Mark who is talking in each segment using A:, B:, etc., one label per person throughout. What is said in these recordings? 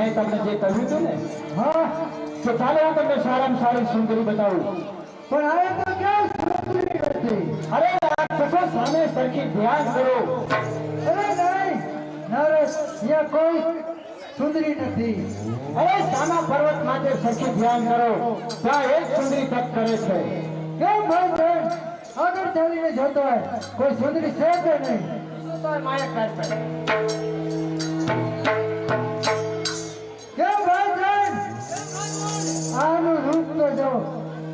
A: મેં તમને જે કહ્યું હતું ને, હા, તો ચાલો હું તમને સારામાં સારી સુંદરી બતાવું. પણ આ તો ક્યાં સુંદરી નથી. અરે રાક્ષસો સામે સરખી ધ્યાન કરો. અરે નહીં નરેશ, અહીંયા કોઈ સુંદરી નથી. અરે સામા પર્વત માટે સરખી ધ્યાન કરો. ત્યાં એક સુંદરી તપ કરે છે. કેમ ભાઈ બહેન આગળ ચાલીને જોતો હોય કોઈ સુંદરી છે કે નહીં? માયા કરતા કેમ ભાઈ બહેન આનું રૂપ તો જો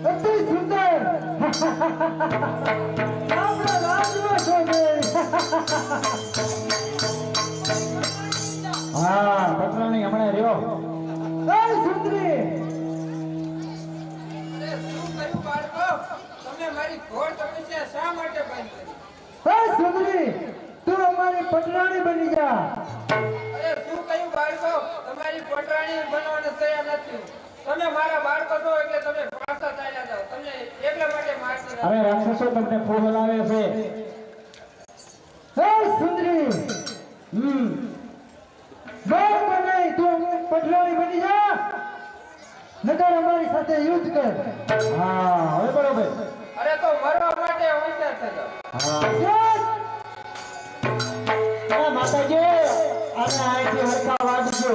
A: અતિ સુંદર. આપણા રાજમાં છો ને. હા પટરાણી હમણાં રહ્યો. કઈ સુંદરી? સુંદરી તું અમારી પટરાણી બની જા.
B: અરે શું કહ્યું બાળકો, તમારી પટરાણી બનવાને તૈયાર નથી. તમે મારા બાળકો છો એટલે તમે પાછા ચાલ્યા જાઓ. તમને એટલા માટે મારતી નથી.
A: અરે રાક્ષસો તમને ફૂલ લાવે છે. હે સુંદરી નહીં તું પટરાણી બની જા, નકર અમારી સાથે યુદ્ધ કર. હા હવે બરોબર.
B: અરે તો મરવા માટે હોશિયાર થજો.
A: હા માતાજી આને આઈથી હરખા વાગજો.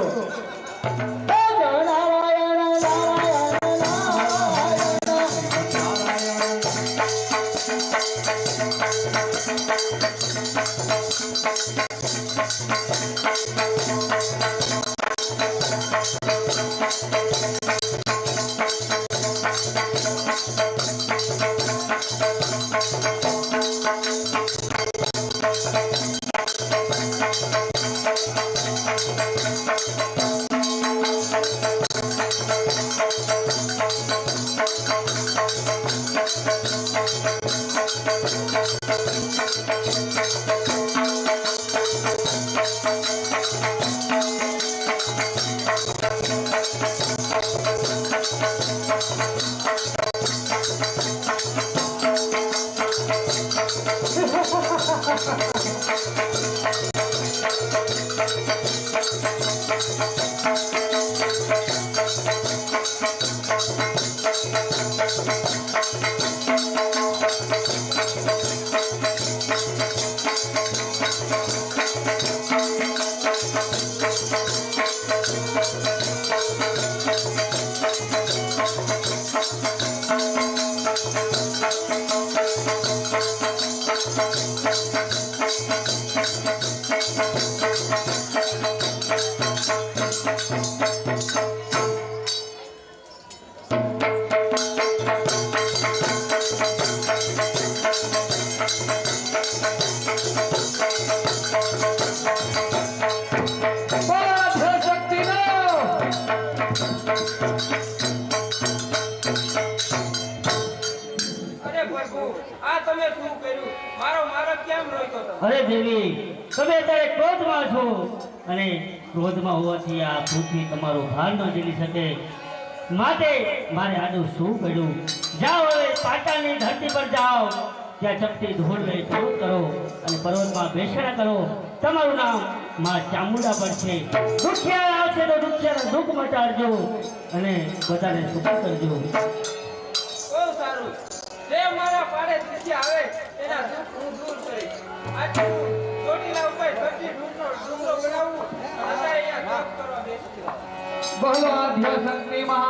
C: અરે દેવી તમે અત્યારે ક્રોધમાં છો અને ક્રોધમાં હોવાથી આ પૃથ્વી તમારું ભાર ન ઝીલી શકે. માટે મારે આનું શું કર્યું? જાઓ હવે પાટાની ધરતી પર જાઓ, ત્યાં ચપટી ધૂળ લઈ ધૂળ કરો અને પર્વતમાં બેસણા કરો. તમારું નામ માં ચામુંડા પડશે. દુખિયા આવશે તો દુખિયાના દુઃખ મટાડજો અને બધાને સુખ કરજો.
B: બહુ સારું. જે મારા પાડે દુખી આવે એના દુઃખ હું દૂર કરીશ. આજે હું ચોટીલા ઉપર સજી ડુંગરો બનાવું અને અહીંયા કામ કરવા બેસી.
A: બોલો આદ્ય શક્તિ મહા